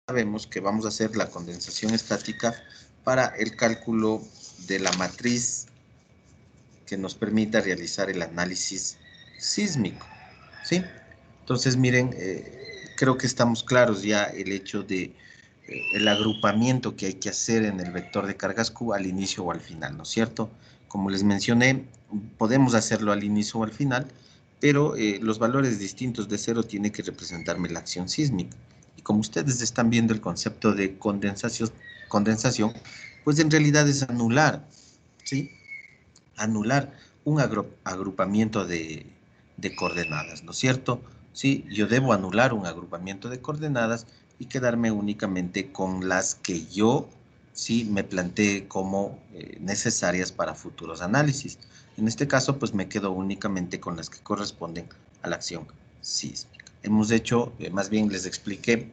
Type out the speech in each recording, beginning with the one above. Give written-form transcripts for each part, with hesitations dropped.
sabemos que vamos a hacer la condensación estática para el cálculo de la matriz que nos permita realizar el análisis sísmico, ¿sí? Entonces, miren, creo que estamos claros ya el hecho de el agrupamiento que hay que hacer en el vector de cargas Q al inicio o al final, ¿no es cierto? Como les mencioné, podemos hacerlo al inicio o al final, pero los valores distintos de cero tienen que representarme la acción sísmica. Y como ustedes están viendo el concepto de condensación, pues en realidad es anular, ¿sí? Anular un agrupamiento de coordenadas, ¿no es cierto? Sí, yo debo anular un agrupamiento de coordenadas y quedarme únicamente con las que yo sí me planteé como necesarias para futuros análisis. En este caso, pues me quedo únicamente con las que corresponden a la acción sísmica. Hemos hecho, más bien les expliqué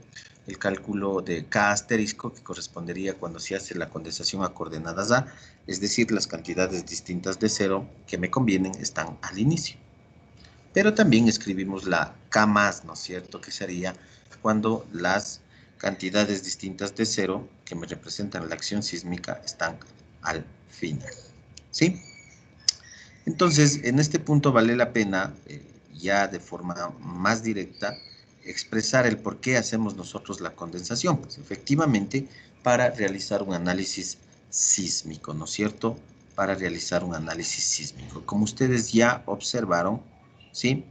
el cálculo de K asterisco, que correspondería cuando se hace la condensación a coordenadas A, es decir, las cantidades distintas de cero que me convienen están al inicio. Pero también escribimos la K más, ¿no es cierto? Que sería cuando las cantidades distintas de cero que me representan la acción sísmica están al final, ¿sí? Entonces, en este punto vale la pena, ya de forma más directa, expresar el por qué hacemos nosotros la condensación. Pues efectivamente, para realizar un análisis sísmico, ¿no es cierto? Para realizar un análisis sísmico. Como ustedes ya observaron, ¿sí?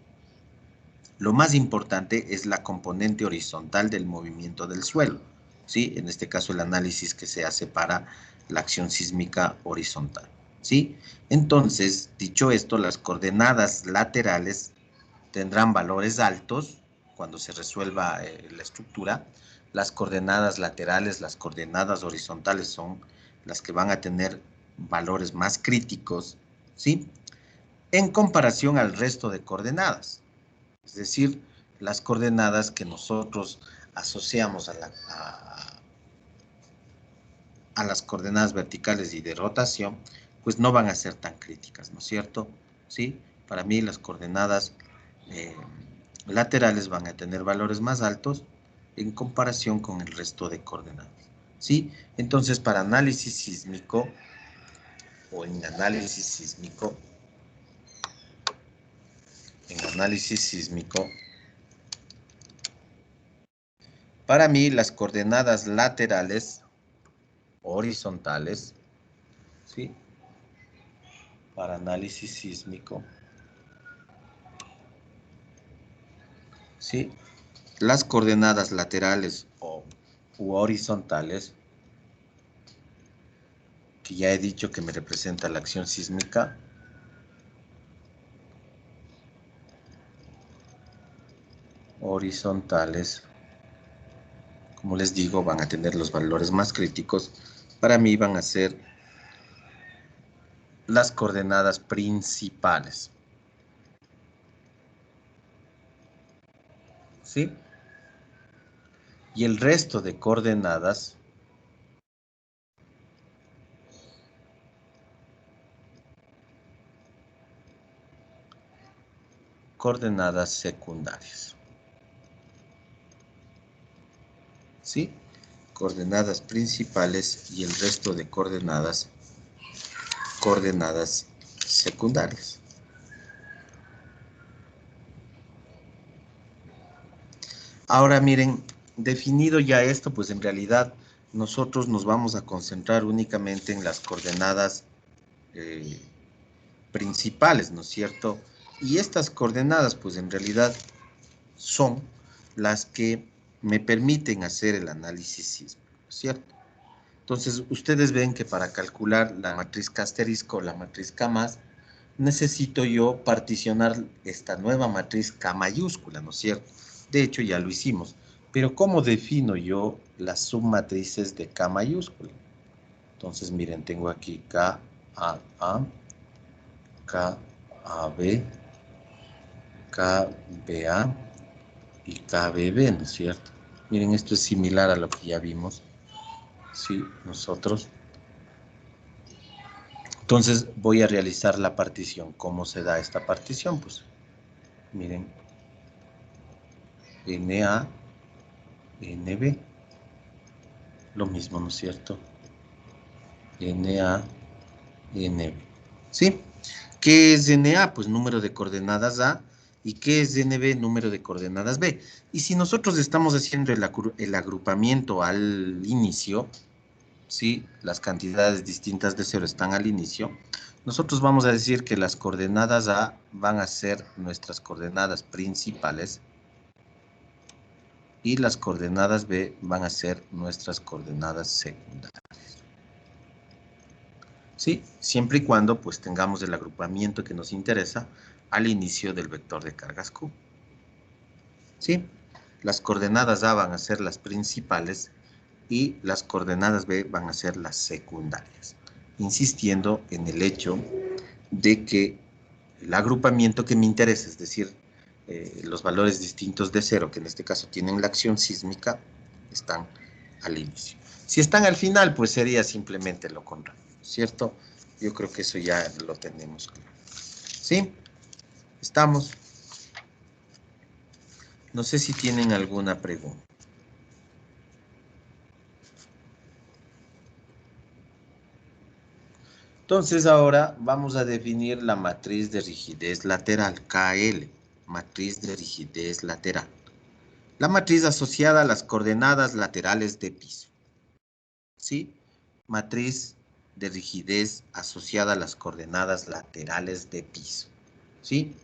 Lo más importante es la componente horizontal del movimiento del suelo, ¿sí? En este caso, el análisis que se hace para la acción sísmica horizontal, ¿sí? Entonces, dicho esto, las coordenadas laterales tendrán valores altos cuando se resuelva la estructura. Las coordenadas laterales, las coordenadas horizontales son las que van a tener valores más críticos, ¿sí? En comparación al resto de coordenadas. Es decir, las coordenadas que nosotros asociamos a las coordenadas verticales y de rotación, pues no van a ser tan críticas, ¿no es cierto? ¿Sí? Para mí las coordenadas eh, laterales van a tener valores más altos en comparación con el resto de coordenadas, ¿sí? Entonces, para análisis sísmico o en análisis sísmico, para mí las coordenadas laterales horizontales, ¿sí? Para análisis sísmico, ¿sí? Las coordenadas laterales u horizontales, que ya he dicho que me representa la acción sísmica, horizontales, como les digo, van a tener los valores más críticos. Para mí van a ser las coordenadas principales, ¿sí? Y el resto de coordenadas secundarias, ¿sí? Coordenadas principales y el resto de coordenadas secundarias. Ahora miren, definido ya esto, pues en realidad nosotros nos vamos a concentrar únicamente en las coordenadas principales, ¿no es cierto? Y estas coordenadas, pues en realidad son las que me permiten hacer el análisis sísmico, ¿cierto? Entonces, ustedes ven que para calcular la matriz K asterisco, la matriz K más, necesito yo particionar esta nueva matriz K mayúscula, ¿no es cierto? De hecho, ya lo hicimos. Pero, ¿cómo defino yo las submatrices de K mayúscula? Entonces, miren, tengo aquí KAA, KAB, KBA y KBB, ¿no es cierto? Miren, esto es similar a lo que ya vimos. Sí, nosotros. Entonces voy a realizar la partición. ¿Cómo se da esta partición? Pues miren, NA, NB. lo mismo, ¿no es cierto? NA, NB. ¿Sí? ¿Qué es NA? Pues número de coordenadas A. ¿Y qué es NB? Número de coordenadas B. Y si nosotros estamos haciendo el agrupamiento al inicio, ¿sí? Las cantidades distintas de 0 están al inicio, nosotros vamos a decir que las coordenadas A van a ser nuestras coordenadas principales y las coordenadas B van a ser nuestras coordenadas secundarias. ¿Sí? Siempre y cuando pues tengamos el agrupamiento que nos interesa al inicio del vector de cargas Q. ¿Sí? Las coordenadas A van a ser las principales y las coordenadas B van a ser las secundarias, insistiendo en el hecho de que el agrupamiento que me interesa, es decir, los valores distintos de 0, que en este caso tienen la acción sísmica, están al inicio. Si están al final, pues sería simplemente lo contrario, ¿cierto? Yo creo que eso ya lo tenemos claro. ¿Sí? ¿Estamos? No sé si tienen alguna pregunta. Entonces ahora vamos a definir la matriz de rigidez lateral, KL, matriz de rigidez lateral. La matriz asociada a las coordenadas laterales de piso. ¿Sí? Matriz de rigidez asociada a las coordenadas laterales de piso. ¿Sí?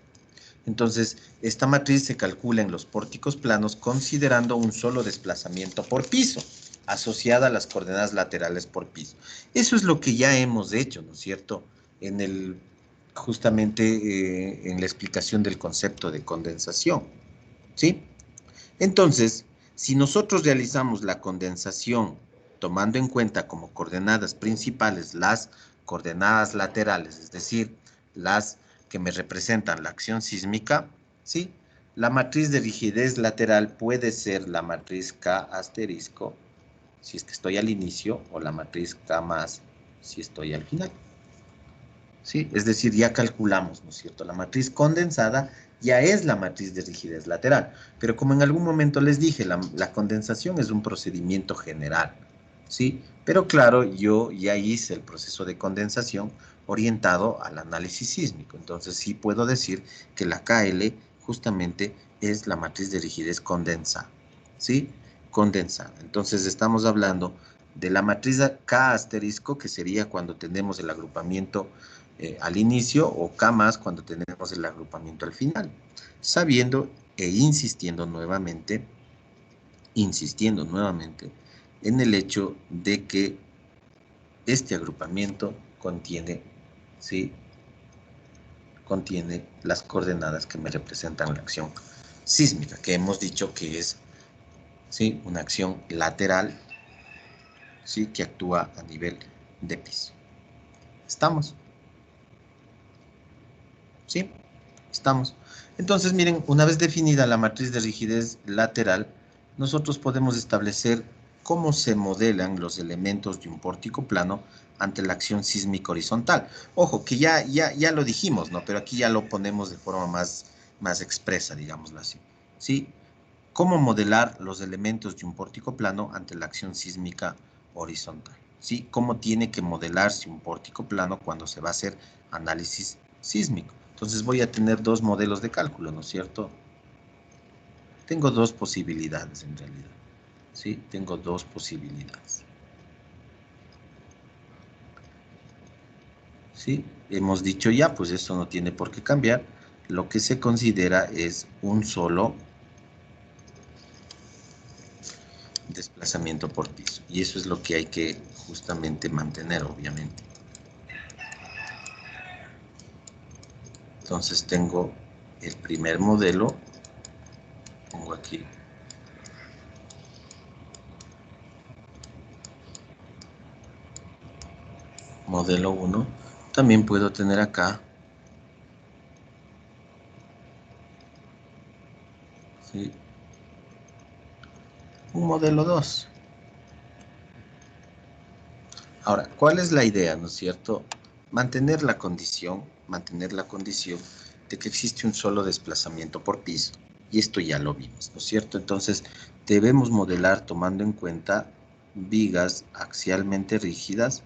Entonces, esta matriz se calcula en los pórticos planos considerando un solo desplazamiento por piso, asociada a las coordenadas laterales por piso. Eso es lo que ya hemos hecho, ¿no es cierto? Justamente en la explicación del concepto de condensación. ¿Sí? Entonces, si nosotros realizamos la condensación tomando en cuenta como coordenadas principales las coordenadas laterales, es decir, las que me representan la acción sísmica, ¿sí? La matriz de rigidez lateral puede ser la matriz K asterisco, si es que estoy al inicio, o la matriz K más, si estoy al final. ¿Sí? Es decir, ya calculamos, ¿no es cierto? La matriz condensada ya es la matriz de rigidez lateral. Pero como en algún momento les dije, la condensación es un procedimiento general, ¿sí? Pero claro, yo ya hice el proceso de condensación orientado al análisis sísmico. Entonces sí puedo decir que la KL justamente es la matriz de rigidez condensada, ¿sí? Condensada. Entonces estamos hablando de la matriz K asterisco, que sería cuando tenemos el agrupamiento al inicio, o K más cuando tenemos el agrupamiento al final, sabiendo e insistiendo nuevamente en el hecho de que este agrupamiento contiene, ¿sí? Contiene las coordenadas que me representan la acción sísmica, que hemos dicho que es, ¿sí? Una acción lateral, ¿sí? Que actúa a nivel de piso. ¿Estamos? ¿Sí? Estamos. Entonces, miren, una vez definida la matriz de rigidez lateral, nosotros podemos establecer cómo se modelan los elementos de un pórtico plano ante la acción sísmica horizontal. Ojo, que ya lo dijimos, ¿no? Pero aquí ya lo ponemos de forma más expresa, digámoslo así. ¿Sí? ¿Cómo modelar los elementos de un pórtico plano ante la acción sísmica horizontal? ¿Sí? ¿Cómo tiene que modelarse un pórtico plano cuando se va a hacer análisis sísmico? Entonces voy a tener dos modelos de cálculo, ¿no es cierto? Tengo dos posibilidades en realidad. ¿Sí? Tengo dos posibilidades. ¿Sí? Hemos dicho ya, pues eso no tiene por qué cambiar. Lo que se considera es un solo desplazamiento por piso. Y eso es lo que hay que justamente mantener, obviamente. Entonces tengo el primer modelo, pongo aquí modelo 1, también puedo tener acá, ¿sí? Un modelo 2. Ahora, ¿cuál es la idea, no es cierto? Mantener la condición de que existe un solo desplazamiento por piso. Y esto ya lo vimos, ¿no es cierto? Entonces, debemos modelar tomando en cuenta vigas axialmente rígidas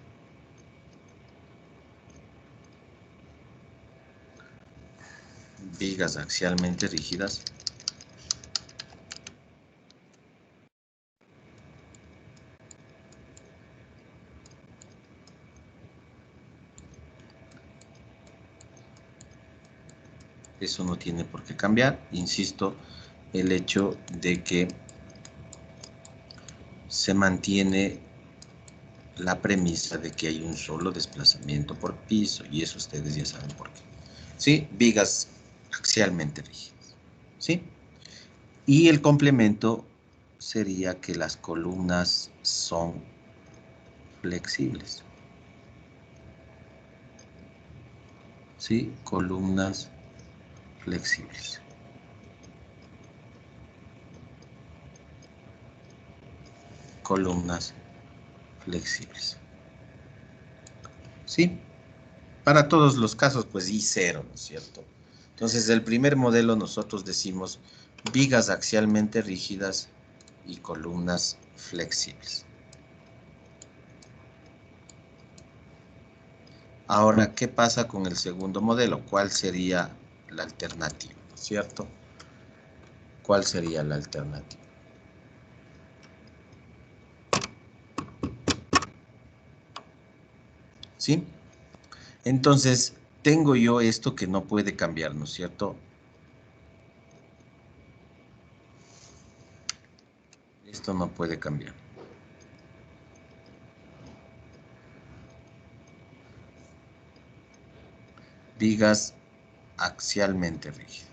eso no tiene por qué cambiar. Insisto, el hecho de que se mantiene la premisa de que hay un solo desplazamiento por piso, y eso ustedes ya saben por qué. ¿Sí? Vigas axialmente rígidas. ¿Sí? Y el complemento sería que las columnas son flexibles. ¿Sí? Columnas flexibles. Columnas flexibles. ¿Sí? Para todos los casos, pues I0, ¿no es cierto? Entonces, del primer modelo nosotros decimos vigas axialmente rígidas y columnas flexibles. Ahora, ¿qué pasa con el segundo modelo? ¿Cuál sería la alternativa? ¿No es cierto? ¿Cuál sería la alternativa? ¿Sí? Entonces, tengo yo esto que no puede cambiar, ¿no es cierto? Esto no puede cambiar. Vigas axialmente rígidas.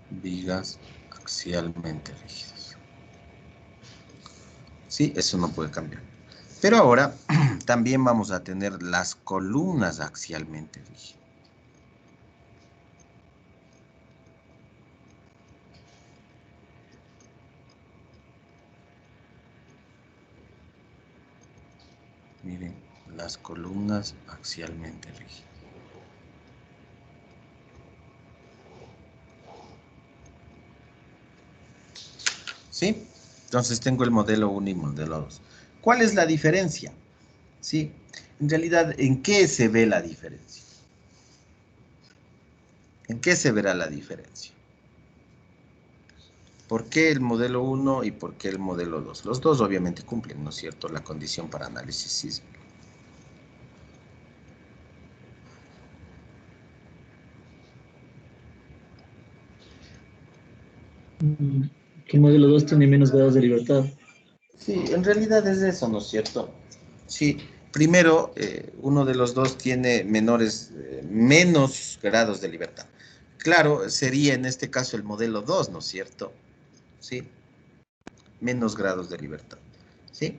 Vigas axialmente rígidas. Sí, eso no puede cambiar. Pero ahora también vamos a tener las columnas axialmente rígidas. Miren, las columnas axialmente rígidas. ¿Sí? Entonces tengo el modelo 1 y modelo 2. ¿Cuál es la diferencia? ¿Sí? En realidad, ¿en qué se ve la diferencia? ¿En qué se verá la diferencia? ¿Por qué el modelo 1 y por qué el modelo 2? Los dos obviamente cumplen, ¿no es cierto?, la condición para análisis sísmico. Que el modelo 2 tiene menos grados de libertad. Sí, en realidad es eso, ¿no es cierto? Sí, primero, uno de los dos tiene menos grados de libertad. Claro, sería en este caso el modelo 2, ¿no es cierto? Sí, menos grados de libertad. ¿Sí?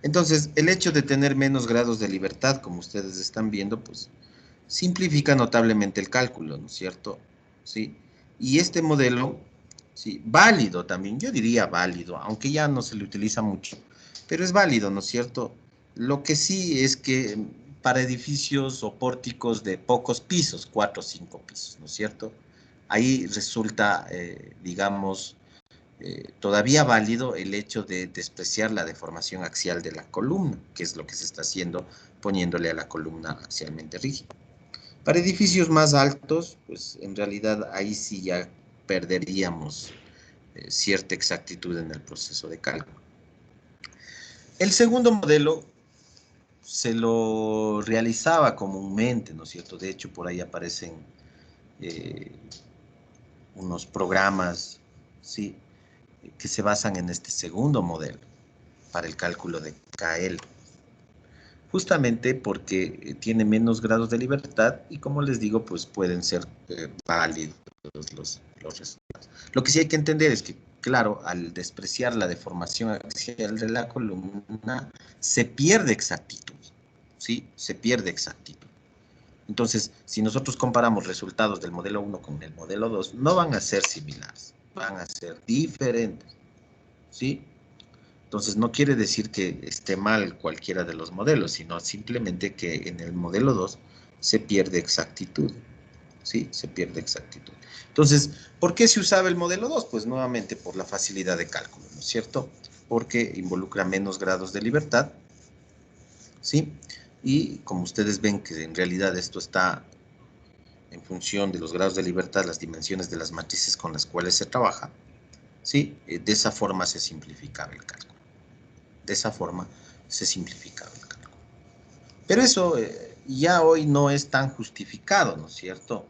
Entonces, el hecho de tener menos grados de libertad, como ustedes están viendo, pues simplifica notablemente el cálculo, ¿no es cierto? Sí. Y este modelo, sí, válido también, yo diría válido, aunque ya no se le utiliza mucho, pero es válido, ¿no es cierto? Lo que sí es que para edificios o pórticos de pocos pisos, 4 o 5 pisos, ¿no es cierto? Ahí resulta, digamos, todavía válido el hecho de despreciar la deformación axial de la columna, que es lo que se está haciendo poniéndole a la columna axialmente rígida. Para edificios más altos, pues en realidad ahí sí ya perderíamos cierta exactitud en el proceso de cálculo. El segundo modelo se lo realizaba comúnmente, ¿no es cierto? De hecho, por ahí aparecen eh, unos programas, ¿sí?, que se basan en este segundo modelo para el cálculo de KL, justamente porque tiene menos grados de libertad y, como les digo, pues pueden ser válidos los resultados. Lo que sí hay que entender es que, claro, al despreciar la deformación axial de la columna, se pierde exactitud, ¿sí? Se pierde exactitud. Entonces, si nosotros comparamos resultados del modelo 1 con el modelo 2, no van a ser similares, van a ser diferentes, ¿sí? Entonces, no quiere decir que esté mal cualquiera de los modelos, sino simplemente que en el modelo 2 se pierde exactitud. ¿sí? Se pierde exactitud. Entonces, ¿por qué se usaba el modelo 2? Pues nuevamente por la facilidad de cálculo, ¿no es cierto? Porque involucra menos grados de libertad, ¿sí? Y como ustedes ven que en realidad esto está en función de los grados de libertad, las dimensiones de las matrices con las cuales se trabaja, ¿sí? De esa forma se simplificaba el cálculo. De esa forma se simplificaba el cálculo. Pero eso ya hoy no es tan justificado, ¿no es cierto?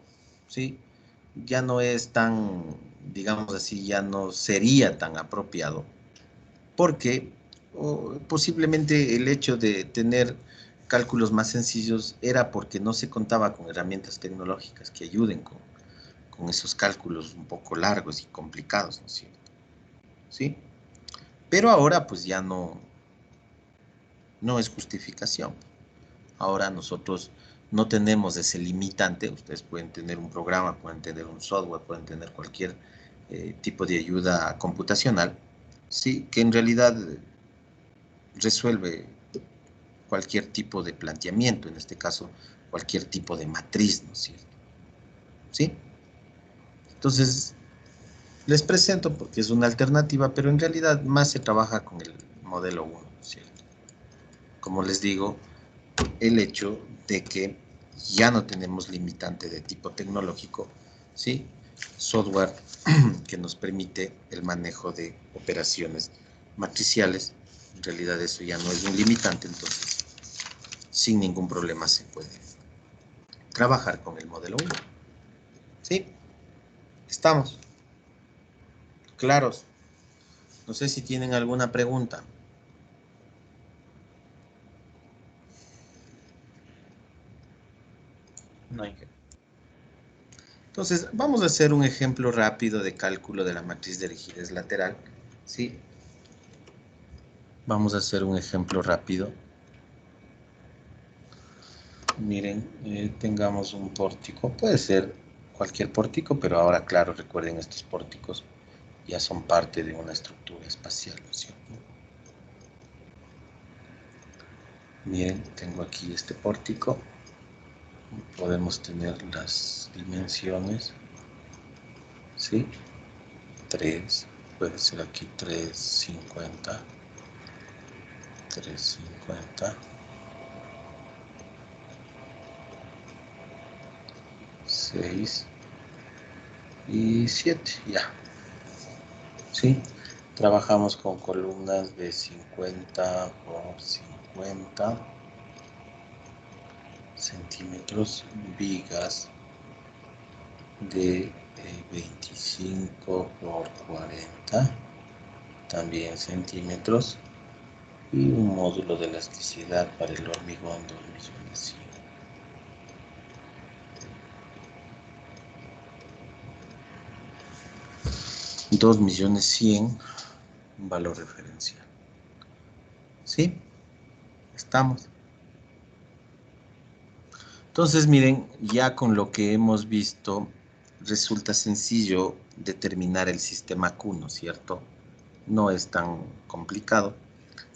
¿Sí? Ya no es tan, digamos así, ya no sería tan apropiado, porque posiblemente el hecho de tener cálculos más sencillos era porque no se contaba con herramientas tecnológicas que ayuden con esos cálculos un poco largos y complicados, ¿no es cierto? ¿Sí? Pero ahora pues ya no es justificación. Ahora nosotros no tenemos ese limitante. Ustedes pueden tener un programa, pueden tener un software, pueden tener cualquier tipo de ayuda computacional, sí, que en realidad resuelve cualquier tipo de planteamiento, en este caso, cualquier tipo de matriz, ¿no es cierto? ¿Sí? Entonces, les presento porque es una alternativa, pero en realidad más se trabaja con el modelo 1, ¿no es cierto? Como les digo, el hecho de que ya no tenemos limitante de tipo tecnológico, ¿sí? Software que nos permite el manejo de operaciones matriciales. En realidad eso ya no es un limitante, entonces sin ningún problema se puede trabajar con el modelo 1. ¿Sí? ¿Estamos claros? No sé si tienen alguna pregunta. No hay que... Entonces, vamos a hacer un ejemplo rápido de cálculo de la matriz de rigidez lateral. ¿Sí? Vamos a hacer un ejemplo rápido. Miren, tengamos un pórtico. Puede ser cualquier pórtico, pero ahora, claro, recuerden, estos pórticos ya son parte de una estructura espacial, ¿no es cierto? Miren, tengo aquí este pórtico. Podemos tener las dimensiones, ¿sí? 3, puede ser aquí 350, 350, 6 y 7, ya, ¿sí? Trabajamos con columnas de 50 por 50 centímetros, vigas de 25 por 40 también centímetros, y un módulo de elasticidad para el hormigón 2.100.000. 2.100.000, un valor referencial. ¿Sí? Estamos. Entonces, miren, ya con lo que hemos visto, resulta sencillo determinar el sistema Q, ¿no es cierto? No es tan complicado.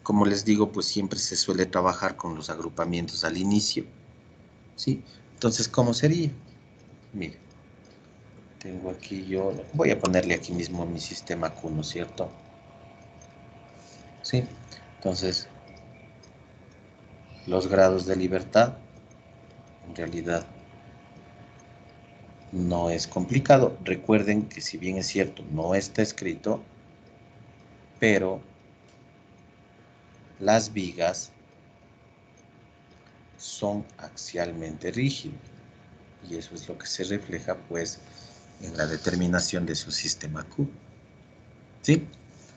Como les digo, pues siempre se suele trabajar con los agrupamientos al inicio, ¿sí? Entonces, ¿cómo sería? Miren, tengo aquí yo, voy a ponerle aquí mismo mi sistema Q, ¿no es cierto? ¿Sí? Entonces, los grados de libertad, en realidad, no es complicado. Recuerden que si bien es cierto, no está escrito, pero las vigas son axialmente rígidas. Y eso es lo que se refleja, pues, en la determinación de su sistema Q. ¿Sí?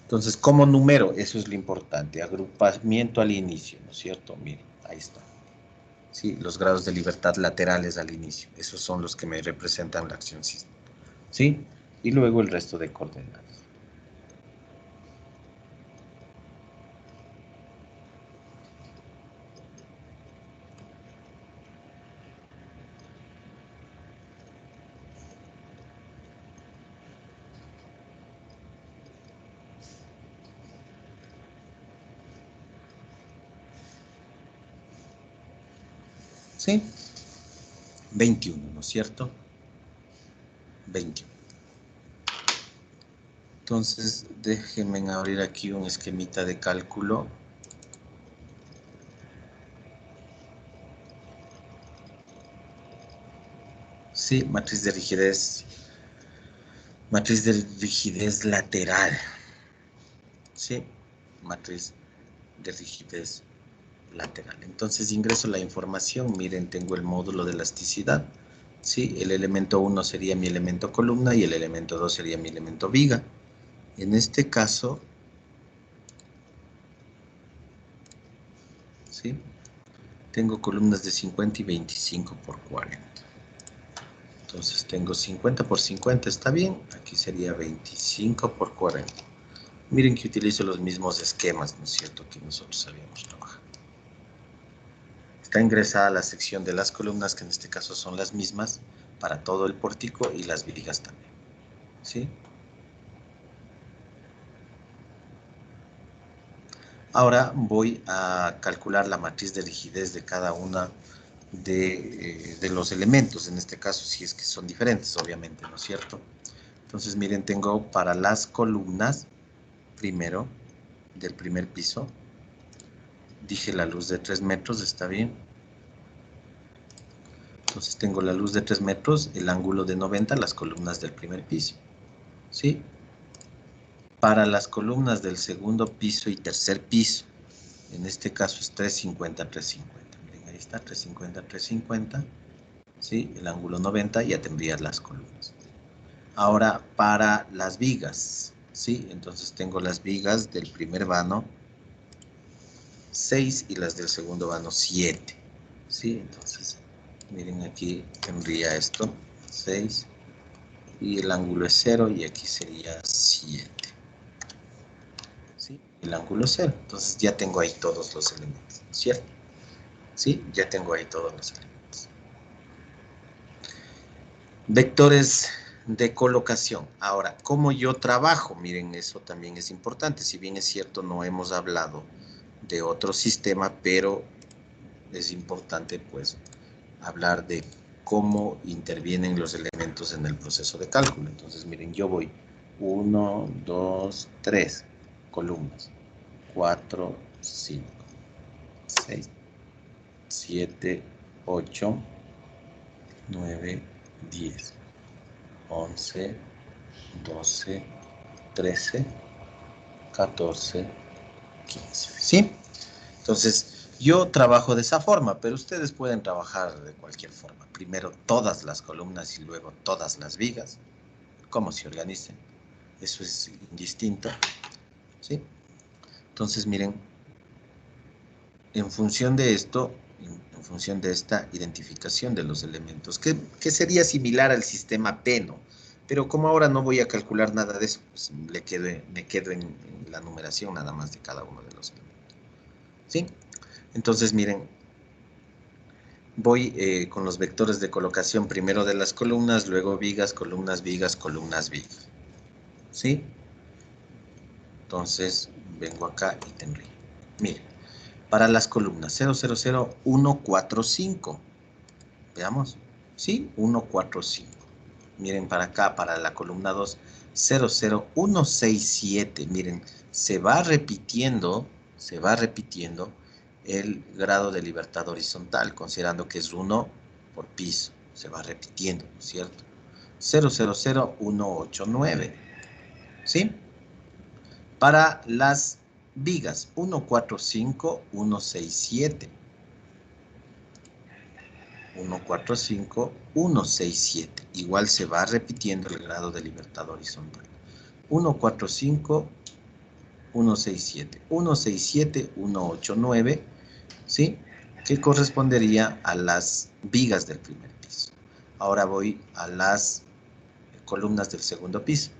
Entonces, como número, eso es lo importante. Agrupamiento al inicio, ¿no es cierto? Miren, ahí está. ¿Sí? Los grados de libertad laterales al inicio. Esos son los que me representan la acción sísmica. ¿Sí? Y luego el resto de coordenadas. ¿Sí? 21, ¿no es cierto? 21. Entonces, déjenme abrir aquí un esquemita de cálculo. Sí, matriz de rigidez lateral. Sí, matriz de rigidez lateral. Entonces ingreso la información. Miren, tengo el módulo de elasticidad. Sí, el elemento 1 sería mi elemento columna y el elemento 2 sería mi elemento viga. En este caso, ¿sí? Tengo columnas de 50 y 25 por 40. Entonces tengo 50 por 50, ¿está bien? Aquí sería 25 por 40. Miren que utilizo los mismos esquemas, ¿no es cierto?, que nosotros habíamos trabajado. Está ingresada la sección de las columnas, que en este caso son las mismas para todo el pórtico y las vigas también. ¿Sí? Ahora voy a calcular la matriz de rigidez de cada una de los elementos, en este caso si es que son diferentes, obviamente, ¿no es cierto? Entonces, miren, tengo para las columnas, primero, del primer piso, dije la luz de 3 metros, ¿está bien? Entonces tengo la luz de 3 metros, el ángulo de 90, las columnas del primer piso, ¿sí? Para las columnas del segundo piso y tercer piso, en este caso es 350, 350. Miren, ahí está, 350, 350, ¿sí? El ángulo 90, ya tendrías las columnas. Ahora, para las vigas, ¿sí? Entonces tengo las vigas del primer vano, 6, y las del segundo vano, 7, ¿sí? Entonces, miren, aquí tendría esto, 6, y el ángulo es 0, y aquí sería 7, ¿sí? El ángulo es 0, entonces ya tengo ahí todos los elementos, ¿cierto? ¿Sí? Ya tengo ahí todos los elementos. Vectores de colocación. Ahora, ¿cómo yo trabajo? Miren, eso también es importante. Si bien es cierto, no hemos hablado de otro sistema, pero es importante, pues, hablar de cómo intervienen los elementos en el proceso de cálculo. Entonces, miren, yo voy 1, 2, 3 columnas, 4, 5, 6, 7, 8, 9, 10, 11, 12, 13, 14, 15, ¿sí? Entonces, yo trabajo de esa forma, pero ustedes pueden trabajar de cualquier forma. Primero todas las columnas y luego todas las vigas. Cómo se organicen. Eso es indistinto, ¿sí? Entonces, miren, en función de esto, en función de esta identificación de los elementos, que sería similar al sistema PENO, pero como ahora no voy a calcular nada de eso, pues me quedo en la numeración nada más de cada uno de los elementos, ¿sí? Entonces, miren, voy con los vectores de colocación primero de las columnas, luego vigas, columnas, vigas, columnas, vigas, ¿sí? Entonces, vengo acá y tendría, miren, para las columnas 0, 0, 0, 1, 4, 5. Veamos. ¿Sí? 1, 4, 5. Miren para acá, para la columna 2, 0, 0, 1, 6, 7. Miren, se va repitiendo el grado de libertad horizontal, considerando que es 1 por piso. Se va repitiendo, ¿cierto? 0, 0, 0, 1, 8, 9. ¿Sí? Para las vigas, 1, 4, 5, 1, 6, 7. 1, 4, 5, 1, 6, 7. Igual se va repitiendo el grado de libertad horizontal. 1, 4, 5, 1, 6, 7. 1, 6, 7, 1, 8, 9. ¿Sí? Que correspondería a las vigas del primer piso. Ahora voy a las columnas del segundo piso.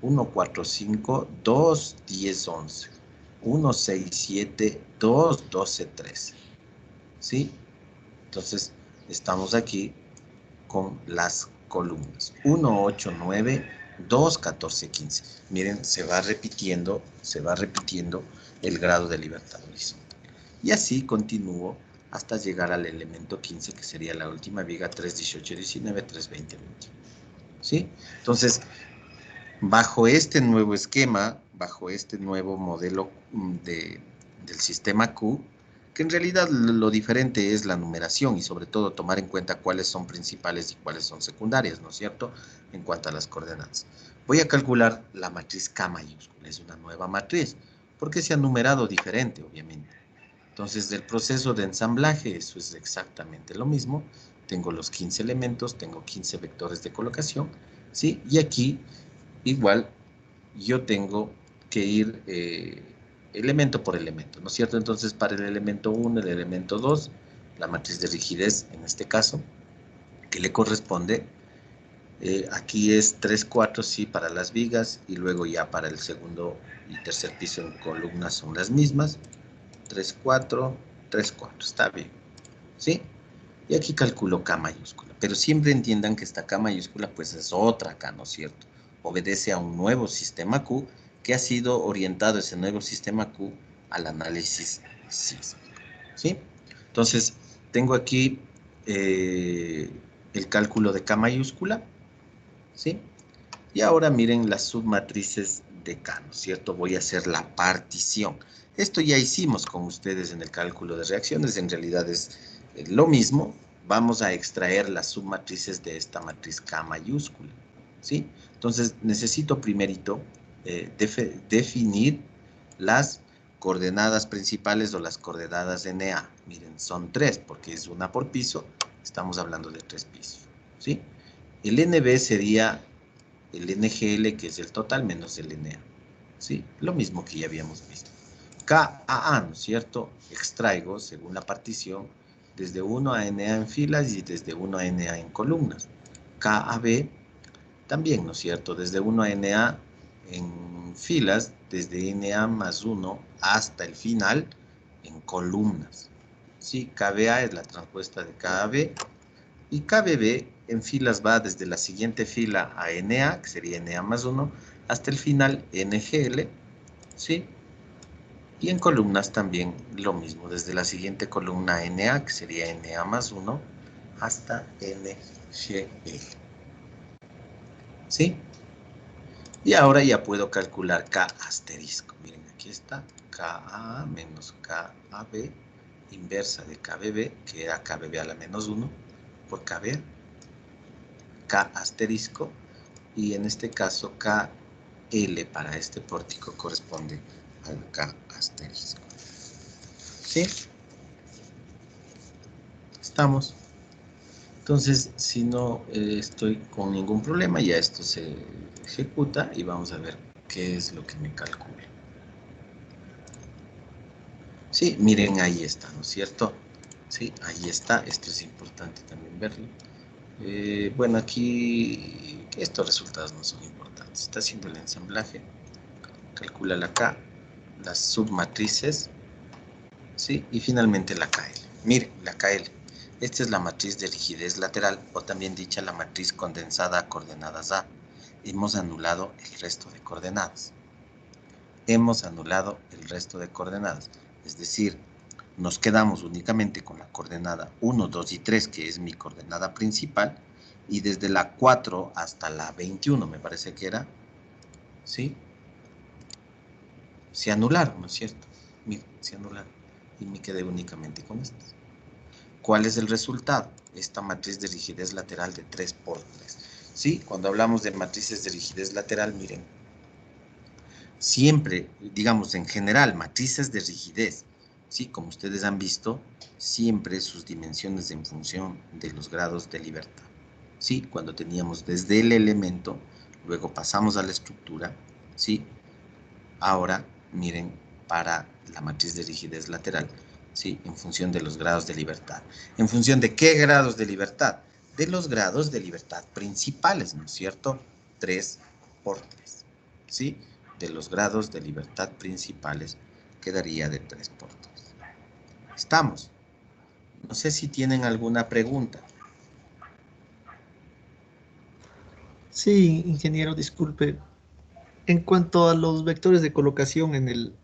1, 4, 5, 2, 10, 11. 1, 6, 7, 2, 12, 13. ¿Sí? Entonces, estamos aquí con las columnas. 1, 8, 9, 2, 14, 15. Miren, se va repitiendo el grado de libertad horizontal. Y así continúo hasta llegar al elemento 15, que sería la última viga, 3, 18, 19, 3, 20, 21. ¿sí? Entonces, bajo este nuevo esquema, bajo este nuevo modelo del sistema Q, que en realidad lo diferente es la numeración y sobre todo tomar en cuenta cuáles son principales y cuáles son secundarias, ¿no es cierto?, en cuanto a las coordenadas. Voy a calcular la matriz K mayúscula, es una nueva matriz, porque se ha numerado diferente, obviamente. Entonces, del proceso de ensamblaje, eso es exactamente lo mismo. Tengo los 15 elementos, tengo 15 vectores de colocación, ¿sí? Y aquí, igual, yo tengo que ir elemento por elemento, ¿no es cierto? Entonces, para el elemento 1, el elemento 2, la matriz de rigidez, en este caso, que le corresponde, aquí es 3, 4, sí, para las vigas, y luego ya para el segundo y tercer piso en columnas son las mismas, 3, 4, 3, 4, está bien, ¿sí? Y aquí calculo K mayúscula, pero siempre entiendan que esta K mayúscula pues es otra K, ¿no es cierto? Obedece a un nuevo sistema Q que ha sido orientado ese nuevo sistema Q al análisis sísmico, ¿sí? Entonces, tengo aquí el cálculo de K mayúscula, ¿sí? Y ahora miren las submatrices de K, ¿no es cierto? Voy a hacer la partición. Esto ya hicimos con ustedes en el cálculo de reacciones, en realidad es lo mismo. Vamos a extraer las submatrices de esta matriz K mayúscula, ¿sí? Entonces, necesito primerito definir las coordenadas principales o las coordenadas NA. Miren, son 3, porque es una por piso, estamos hablando de 3 pisos, ¿sí? El NB sería el NGL, que es el total, menos el NA, ¿sí? Lo mismo que ya habíamos visto. KAA, ¿no es cierto? Extraigo, según la partición, desde 1 a NA en filas y desde 1 a NA en columnas. KAB, también, ¿no es cierto? Desde 1 a NA en filas, desde NA más 1 hasta el final en columnas. ¿Sí? KBA es la transpuesta de KAB, y KBB en filas va desde la siguiente fila a NA, que sería NA más 1, hasta el final NGL, ¿sí? Y en columnas también lo mismo, desde la siguiente columna NA, que sería NA más 1, hasta NGL, ¿sí? Y ahora ya puedo calcular K asterisco. Miren, aquí está, KA menos KAB, inversa de KBB, que era KBB a la menos 1, por KBA. K asterisco, y en este caso KL para este pórtico corresponde al K asterisco. ¿Sí? Estamos. Entonces, si no estoy con ningún problema, ya esto se ejecuta y vamos a ver qué es lo que me calcula. Sí, miren, ahí está, ¿no es cierto? Sí, ahí está. Esto es importante también verlo. Bueno, aquí estos resultados no son importantes. Está haciendo el ensamblaje. Calcula la K, las submatrices, ¿sí? Y finalmente la KL. Mire, la KL. Esta es la matriz de rigidez lateral, o también dicha la matriz condensada a coordenadas A. Hemos anulado el resto de coordenadas. Hemos anulado el resto de coordenadas. Es decir, nos quedamos únicamente con la coordenada 1, 2 y 3, que es mi coordenada principal, y desde la 4 hasta la 21, me parece que era, ¿sí? Se anularon, ¿no es cierto? Miren, se anularon. Y me quedé únicamente con estas. ¿Cuál es el resultado? Esta matriz de rigidez lateral de 3 por 3. ¿Sí? Cuando hablamos de matrices de rigidez lateral, miren, siempre, digamos en general, matrices de rigidez, ¿sí? Como ustedes han visto, siempre sus dimensiones en función de los grados de libertad. ¿Sí? Cuando teníamos desde el elemento, luego pasamos a la estructura, ¿sí? Ahora, miren, para la matriz de rigidez lateral, ¿sí? En función de los grados de libertad. ¿En función de qué grados de libertad? De los grados de libertad principales, ¿no es cierto? 3 por 3, ¿sí? De los grados de libertad principales quedaría de 3 por 3. ¿Estamos? No sé si tienen alguna pregunta. Sí, ingeniero, disculpe. En cuanto a los vectores de colocación en el,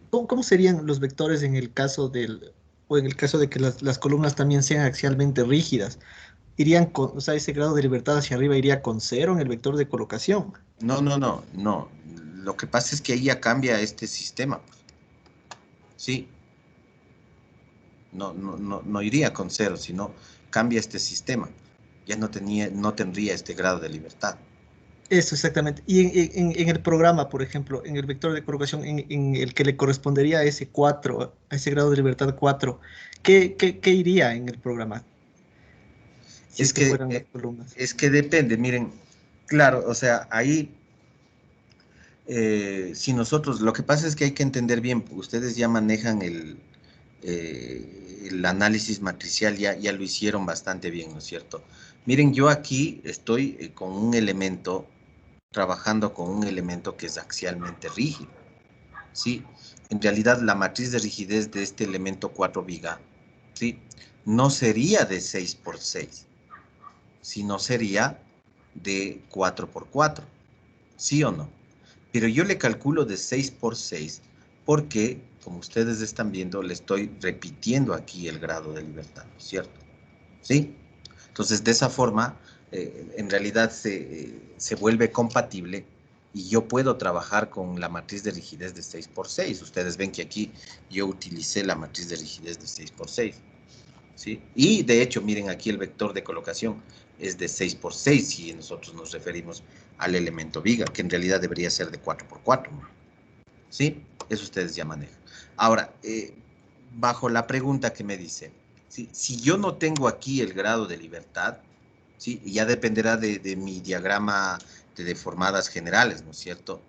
¿cómo serían los vectores en el caso del, o en el caso de que las columnas también sean axialmente rígidas? irían con, o sea, ese grado de libertad hacia arriba iría con cero en el vector de colocación. No, no, no, no. Lo que pasa es que ahí ya cambia este sistema, pues. Sí, no iría con cero, sino cambia este sistema. Ya no tendría este grado de libertad. Eso exactamente. Y en el programa, por ejemplo, en el vector de colocación, en el que le correspondería a ese 4, a ese grado de libertad 4, ¿qué iría en el programa? Si Es es que que, fueran las eh, columnas. es que depende, miren, claro, o sea, ahí, si nosotros, lo que pasa es que hay que entender bien, ustedes ya manejan el análisis matricial, ya lo hicieron bastante bien, ¿no es cierto? Miren, yo aquí estoy con un elemento, trabajando con un elemento que es axialmente rígido, ¿sí? En realidad, la matriz de rigidez de este elemento 4 viga, ¿sí? No sería de 6 por 6, sino sería de 4 por 4, ¿sí o no? Pero yo le calculo de 6 por 6 porque, como ustedes están viendo, le estoy repitiendo aquí el grado de libertad, ¿no es cierto? ¿Sí? Entonces, de esa forma, en realidad se vuelve compatible y yo puedo trabajar con la matriz de rigidez de 6 por 6. Ustedes ven que aquí yo utilicé la matriz de rigidez de 6 por 6. ¿Sí? Y de hecho, miren aquí el vector de colocación es de 6 por 6 si nosotros nos referimos al elemento viga, que en realidad debería ser de 4 por 4. ¿Sí? Eso ustedes ya manejan. Ahora, bajo la pregunta que me dice, ¿sí? Si yo no tengo aquí el grado de libertad, ¿sí? Ya dependerá de mi diagrama de deformadas generales, ¿no es cierto?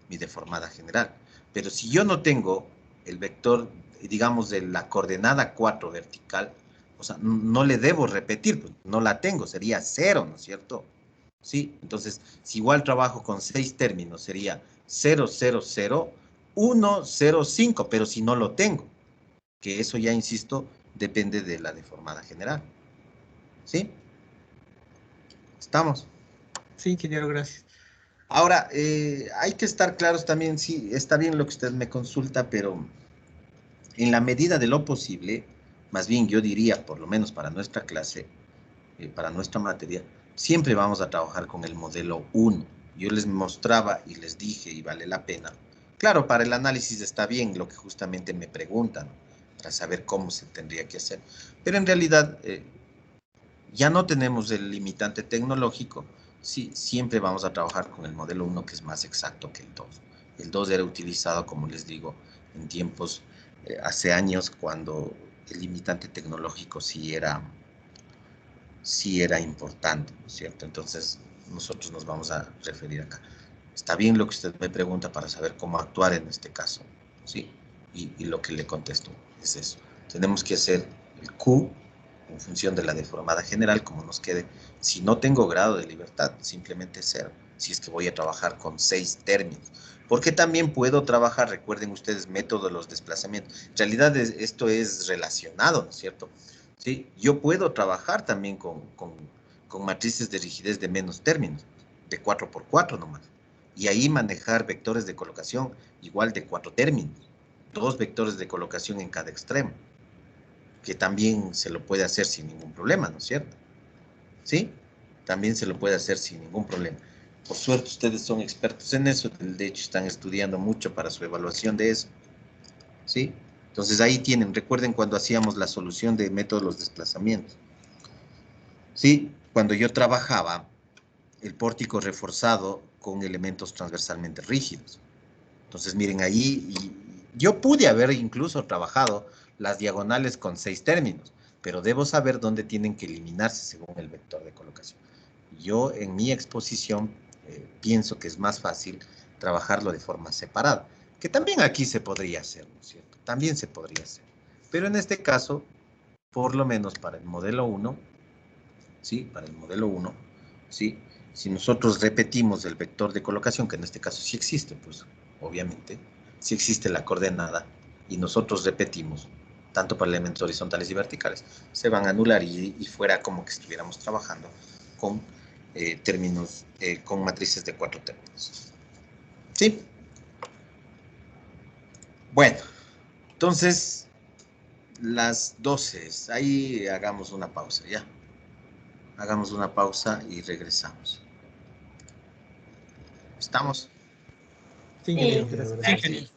Mi deformada general. Pero si yo no tengo el vector, digamos, de la coordenada 4 vertical, o sea, no le debo repetir, pues no la tengo, sería 0, ¿no es cierto? ¿Sí? Entonces, si igual trabajo con 6 términos, sería 0, 0, 0, 1, 0, 5, pero si no lo tengo, que eso ya, insisto, depende de la deformada general. ¿Sí? ¿Estamos? Sí, ingeniero, gracias. Ahora, hay que estar claros también, sí, está bien lo que usted me consulta, pero en la medida de lo posible, más bien yo diría, por lo menos para nuestra clase, para nuestra materia, siempre vamos a trabajar con el modelo 1. Yo les mostraba y les dije, y vale la pena. Claro, para el análisis está bien lo que justamente me preguntan, para saber cómo se tendría que hacer. Pero en realidad, ya no tenemos el limitante tecnológico, sí, siempre vamos a trabajar con el modelo 1 que es más exacto que el 2. El 2 era utilizado, como les digo, en tiempos, hace años, cuando el limitante tecnológico sí era importante, ¿no es cierto? Entonces, nosotros nos vamos a referir acá. Está bien lo que usted me pregunta para saber cómo actuar en este caso, ¿sí? Y lo que le contesto es eso. Tenemos que hacer el Q en función de la deformada general, como nos quede. Si no tengo grado de libertad, simplemente 0. Si es que voy a trabajar con 6 términos. Porque también puedo trabajar, recuerden ustedes, método de los desplazamientos. En realidad esto es relacionado, ¿no es cierto? ¿Sí? Yo puedo trabajar también con matrices de rigidez de menos términos, de 4 por 4 nomás. Y ahí manejar vectores de colocación igual de 4 términos, 2 vectores de colocación en cada extremo, que también se lo puede hacer sin ningún problema, ¿no es cierto? ¿Sí? También se lo puede hacer sin ningún problema. Por suerte ustedes son expertos en eso, de hecho están estudiando mucho para su evaluación de eso, ¿sí? Entonces ahí tienen, recuerden cuando hacíamos la solución de métodos de los desplazamientos, ¿sí? Cuando yo trabajaba el pórtico reforzado con elementos transversalmente rígidos. Entonces, miren, ahí yo pude haber incluso trabajado las diagonales con 6 términos, pero debo saber dónde tienen que eliminarse según el vector de colocación. Yo en mi exposición pienso que es más fácil trabajarlo de forma separada, que también aquí se podría hacer, ¿no es cierto? También se podría hacer. Pero en este caso, por lo menos para el modelo 1, ¿sí? Para el modelo 1, ¿sí? Si nosotros repetimos el vector de colocación, que en este caso sí existe, pues obviamente, sí existe la coordenada, y nosotros repetimos, tanto para elementos horizontales y verticales, se van a anular y fuera como que estuviéramos trabajando con términos, con matrices de 4 términos. ¿Sí? Bueno, entonces, las 12, ahí hagamos una pausa, ¿ya? Hagamos una pausa y regresamos. ¿Estamos? Sí, Sí. ingeniero, gracias. Sí.